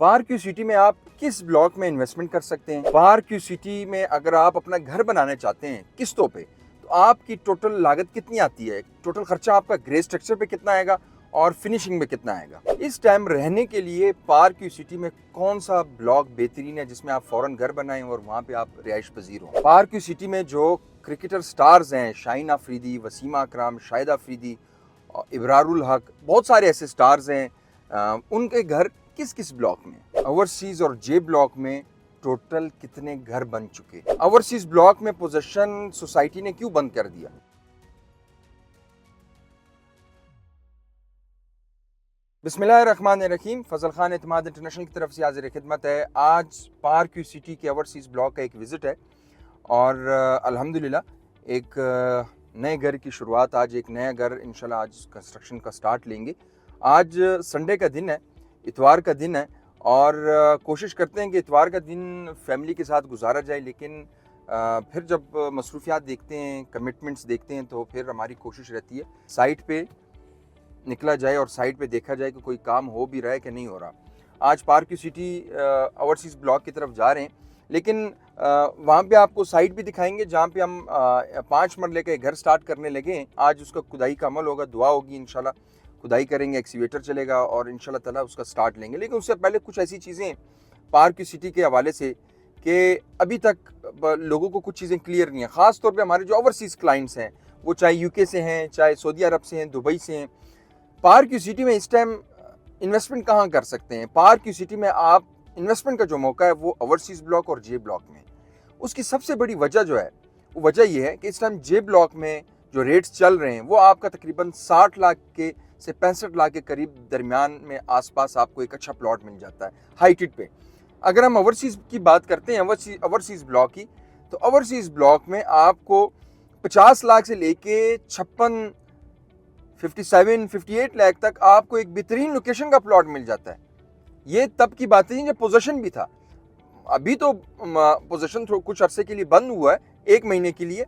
Park Q city में आप किस ब्लॉक में इन्वेस्टमेंट कर सकते हैं। पार्क क्यू सिटी में अगर आप अपना घर बनाना चाहते हैं किस्तों पे, तो आपकी टोटल लागत कितनी आती है, टोटल खर्चा आपका ग्रे स्ट्रक्चर पे कितना आएगा और फिनिशिंग में कितना आएगा। इस टाइम रहने के लिए पार्क क्यू सिटी में कौन सा ब्लॉक बेहतरीन है जिसमें आप फौरन घर बनाएं और वहाँ पे आप रिहाइश पजीर हो। पार्क क्यू सिटी में जो क्रिकेटर स्टार्स हैं, शाहीन अफरीदी, वसीम अकरम, शाहिद अफरीदी, इब्रारुल हक, बहुत सारे ऐसे स्टार्स हैं, उनके घर किस किस ब्लॉक में। ओवरसीज और जे ब्लॉक में टोटल कितने घर बन चुके। ओवरसीज ब्लॉक में पोजेशन सोसाइटी ने क्यों बंद कर दिया। बिस्मिल्लाहिर्रहमानिर्रहीम। फजल खान एतमाद इंटरनेशनल की तरफ से हाजिर खिदमत है। आज पार्क क्यू सिटी के ओवरसीज ब्लॉक का एक विज़िट है और अल्हम्दुलिल्लाह एक नए घर की शुरुआत, आज एक नया घर इंशाल्लाह आज कंस्ट्रक्शन का स्टार्ट लेंगे। आज संडे का दिन है, इतवार का दिन है और कोशिश करते हैं कि इतवार का दिन फैमिली के साथ गुजारा जाए, लेकिन फिर जब मसरूफियात देखते हैं, कमिटमेंट्स देखते हैं, तो फिर हमारी कोशिश रहती है साइट पे निकला जाए और साइट पे देखा जाए कि कोई काम हो भी रहा है कि नहीं हो रहा। आज park Q city overseas block की तरफ जा रहे हैं, लेकिन वहाँ पे आपको साइट भी दिखाएंगे जहाँ पे हम 5 मरले का घर स्टार्ट करने लगे हैं। आज उसका खुदाई का अमल होगा, दुआ होगी, इंशाल्लाह खुदाई करेंगे, एक्सीवेटर चलेगा और इंशाल्लाह ताला उसका स्टार्ट लेंगे। लेकिन उससे पहले कुछ ऐसी चीज़ें पार्क क्यू सिटी के हवाले से कि अभी तक लोगों को कुछ चीज़ें क्लियर नहीं है। ख़ास तौर पे हमारे जो ओवरसीज़ क्लाइंट्स हैं, वो चाहे यूके से हैं, चाहे सऊदी अरब से हैं, दुबई से हैं। पार्क क्यू सिटी में इस टाइम इन्वेस्टमेंट कहाँ कर सकते हैं। पार्क क्यू सिटी में आप इन्वेस्टमेंट का जो मौका है वो ओवरसीज़ ब्लॉक और जे ब्लॉक में। उसकी सबसे बड़ी वजह जो है वो वजह ये है कि इस टाइम जे ब्लॉक में जो रेट्स चल रहे हैं वो आपका तकरीबन 60 लाख के से 65 लाख के करीब दरमियान में आसपास आपको एक अच्छा प्लॉट मिल जाता है हाइटेड पे। अगर हम ओवरसीज़ की बात करते हैं, ओवरसीज़ ब्लॉक की, तो ओवरसीज़ ब्लॉक में आपको 50 लाख से लेके 56, 57, 58 लाख तक आपको एक बेहतरीन लोकेशन का प्लॉट मिल जाता है। ये तब की बात है जब पोजीशन भी था। अभी तो पोजीशन कुछ अरसे के लिए बंद हुआ है, 1 महीने के लिए।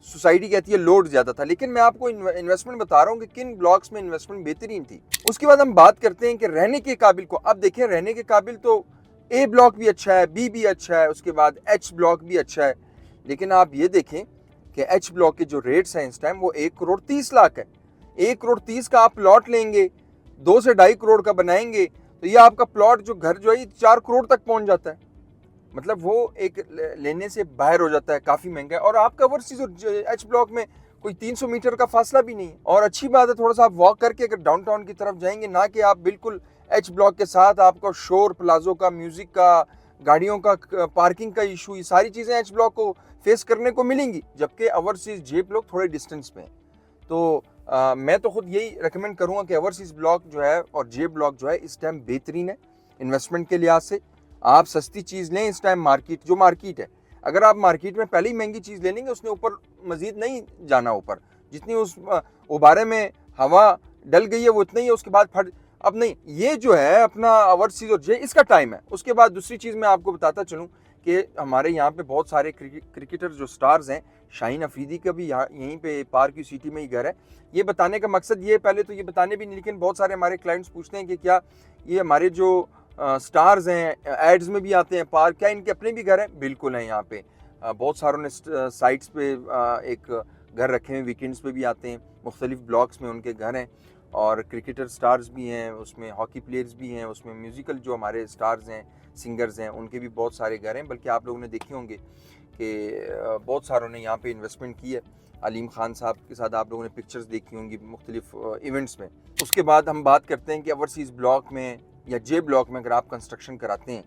सोसाइटी कहती है लोड ज़्यादा था, लेकिन मैं आपको इन्वेस्टमेंट बता रहा हूँ कि किन ब्लॉक्स में इन्वेस्टमेंट बेहतरीन थी। उसके बाद हम बात करते हैं कि रहने के काबिल को। अब देखें, रहने के काबिल तो ए ब्लॉक भी अच्छा है, बी भी अच्छा है, उसके बाद एच ब्लॉक भी अच्छा है। लेकिन आप ये देखें कि एच ब्लॉक के जो रेट्स हैं इस टाइम वो 1 करोड़ 30 लाख है। 1 करोड़ 30 का आप प्लॉट लेंगे, 2 से 2.5 करोड़ का बनाएंगे, तो ये आपका प्लॉट जो घर जो है 4 करोड़ तक पहुंच जाता है। मतलब वो एक लेने से बाहर हो जाता है, काफ़ी महंगा है। और आपका ओवरसीज़ और एच ब्लॉक में कोई 300 मीटर का फासला भी नहीं है। और अच्छी बात है, थोड़ा सा आप वॉक करके अगर डाउनटाउन की तरफ जाएंगे, ना कि आप बिल्कुल एच ब्लॉक के साथ आपको शोर, प्लाजो का, म्यूज़िक का, गाड़ियों का, पार्किंग का इशू, ये सारी चीज़ें एच ब्लॉक को फेस करने को मिलेंगी, जबकि ओवरसीज़ जे ब्लॉक थोड़े डिस्टेंस पे हैं। तो मैं तो खुद यही रिकमेंड करूँगा कि ओवरसीज़ ब्लॉक जो है और जे ब्लॉक जो है इस टाइम बेहतरीन है इन्वेस्टमेंट के लिहाज से। आप सस्ती चीज़ लें इस टाइम, मार्केट है। अगर आप मार्केट में पहले ही महंगी चीज़ ले लेंगे, उसने ऊपर मज़ीद नहीं जाना ऊपर, जितनी उस उबारे में हवा डल गई है वो इतना ही है, उसके बाद फट। अब नहीं, ये जो है अपना ओवरसीज़ और जे, इसका टाइम है। उसके बाद दूसरी चीज़ मैं आपको बताता चलूँ कि हमारे यहाँ पे बहुत सारे क्रिकेटर जो स्टार्स हैं, शाहीन अफरीदी का भी यहाँ यहीं पे पार्क क्यू सिटी में ही घर है। ये बताने का मकसद ये, पहले तो ये बताने भी नहीं, लेकिन बहुत सारे हमारे क्लाइंट्स पूछते हैं कि क्या ये हमारे जो स्टार्स हैं एड्स में भी आते हैं पार्क, क्या इनके अपने भी घर हैं। बिल्कुल हैं। यहाँ पे बहुत सारों ने साइट्स पे एक घर रखे हैं, वीकेंड्स पे भी आते हैं, मुख्तलिफ ब्लॉक्स में उनके घर हैं। और क्रिकेटर स्टार्स भी हैं उसमें, हॉकी प्लेयर्स भी हैं उसमें, म्यूज़िकल जो हमारे स्टार्स हैं, सिंगर्स हैं, उनके भी बहुत सारे घर हैं। बल्कि आप लोगों ने देखे होंगे कि बहुत सारों ने यहाँ पे इन्वेस्टमेंट की है। अलीम खान साहब के साथ आप लोगों ने पिक्चर्स देखी होंगी मुख्तलिफ इवेंट्स में। उसके बाद हम बात करते हैं कि ओवरसीज़ ब्लॉक में या जे ब्लॉक में अगर आप कंस्ट्रक्शन कराते हैं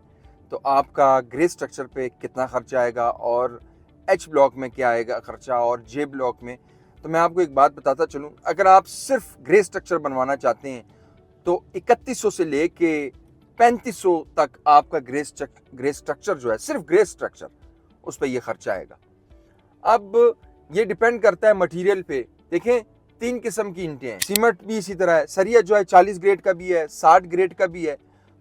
तो आपका ग्रे स्ट्रक्चर पे कितना खर्चा आएगा और एच ब्लॉक में क्या आएगा खर्चा और जे ब्लॉक में। तो मैं आपको एक बात बताता चलूँ, अगर आप सिर्फ ग्रे स्ट्रक्चर बनवाना चाहते हैं तो 3100 से लेके 3500 तक आपका ग्रे स्ट्रक्चर जो है, सिर्फ ग्रे स्ट्रक्चर, उस पर यह खर्चा आएगा। अब ये डिपेंड करता है मटेरियल पे। देखें, 3 किस्म की ईंटें हैं, सीमेंट भी इसी तरह है, सरिया जो है 40 ग्रेड का भी है, 60 ग्रेड का भी है।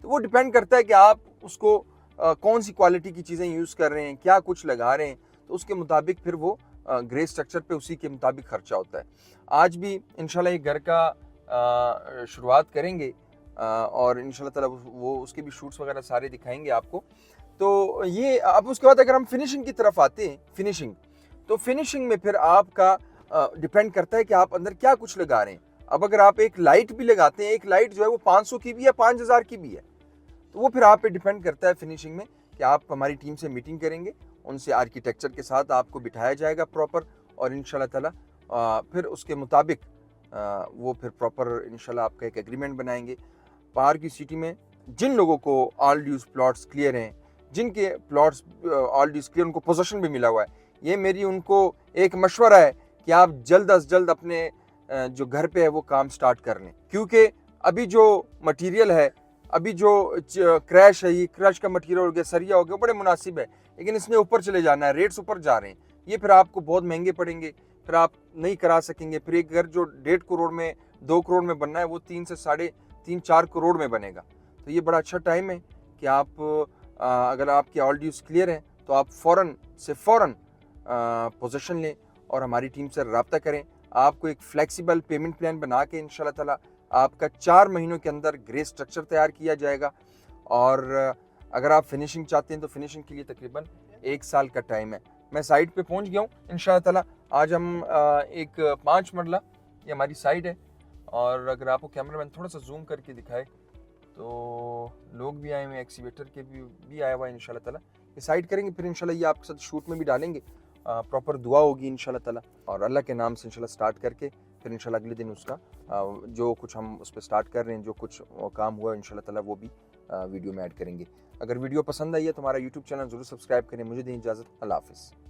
तो वो डिपेंड करता है कि आप उसको कौन सी क्वालिटी की चीज़ें यूज़ कर रहे हैं, क्या कुछ लगा रहे हैं, तो उसके मुताबिक फिर वो ग्रे स्ट्रक्चर पे उसी के मुताबिक खर्चा होता है। आज भी इंशाल्लाह ये घर का शुरुआत करेंगे और इंशाल्लाह ताला वो उसके भी शूट्स वगैरह सारे दिखाएंगे आपको। तो ये अब उसके बाद अगर हम फिनिशिंग की तरफ आते हैं, तो फिनिशिंग में फिर आपका डिपेंड करता है कि आप अंदर क्या कुछ लगा रहे हैं। अब अगर आप एक लाइट भी लगाते हैं, एक लाइट जो है वो 500 की भी है, 5000 की भी है, तो वो फिर आप पे डिपेंड करता है फिनिशिंग में कि आप हमारी टीम से मीटिंग करेंगे, उनसे आर्किटेक्चर के साथ आपको बिठाया जाएगा प्रॉपर, और इंशाल्लाह ताला फिर उसके मुताबिक वो फिर प्रॉपर इंशाल्लाह आपका एक एग्रीमेंट बनाएंगे। पार की सिटी में जिन लोगों को ऑल ड्यूज प्लॉट्स क्लियर हैं, जिनके प्लॉट्स ऑल ड्यूज क्लियर, उनको पोजीशन भी मिला हुआ है, ये मेरी उनको एक मशवरा है कि आप जल्द अज जल्द अपने जो घर पे है वो काम स्टार्ट कर लें, क्योंकि अभी जो मटेरियल है, अभी जो क्रैश है, ये क्रैश का मटेरियल हो गया, सरिया हो गया, बड़े मुनासिब है, लेकिन इसने ऊपर चले जाना है, रेट्स ऊपर जा रहे हैं, ये फिर आपको बहुत महंगे पड़ेंगे, फिर आप नहीं करा सकेंगे। फिर एक घर जो 1.5 करोड़ में 2 करोड़ में बनना है वो 3 से 3.5-4 करोड़ में बनेगा। तो ये बड़ा अच्छा टाइम है कि आप अगर आपके ऑल ड्यूज क्लियर हैं तो आप फ़ौरन से फ़ौरन पोजीशन लें और हमारी टीम से रब्ता करें। आपको एक फ्लेक्सिबल पेमेंट प्लान बना के इंशाल्लाह ताला आपका 4 महीनों के अंदर ग्रे स्ट्रक्चर तैयार किया जाएगा। और अगर आप फिनिशिंग चाहते हैं तो फिनिशिंग के लिए तकरीबन 1 साल का टाइम है। मैं साइट पे पहुंच गया हूँ इंशाल्लाह ताला। आज हम एक 5 मरला ये हमारी साइट है, और अगर आपको कैमरामैन थोड़ा सा जूम करके दिखाए तो लोग भी आए हुए हैं, एक्सीवेटर के भी आया हुआ है। इंशाल्लाह ताला ये साइट करेंगे, फिर इंशाल्लाह ये आपके साथ शूट में भी डालेंगे, प्रॉपर दुआ होगी इंशाल्लाह ताला, और अल्लाह के नाम से इंशाल्लाह स्टार्ट करके फिर इंशाल्लाह अगले दिन उसका जो कुछ हम उस पर स्टार्ट कर रहे हैं, जो कुछ काम हुआ इंशाल्लाह ताला वो भी वीडियो में ऐड करेंगे। अगर वीडियो पसंद आई है तो हमारा यूट्यूब चैनल ज़रूर सब्सक्राइब करें। मुझे दें इजाज़त, अल्लाह हाफ़िज़।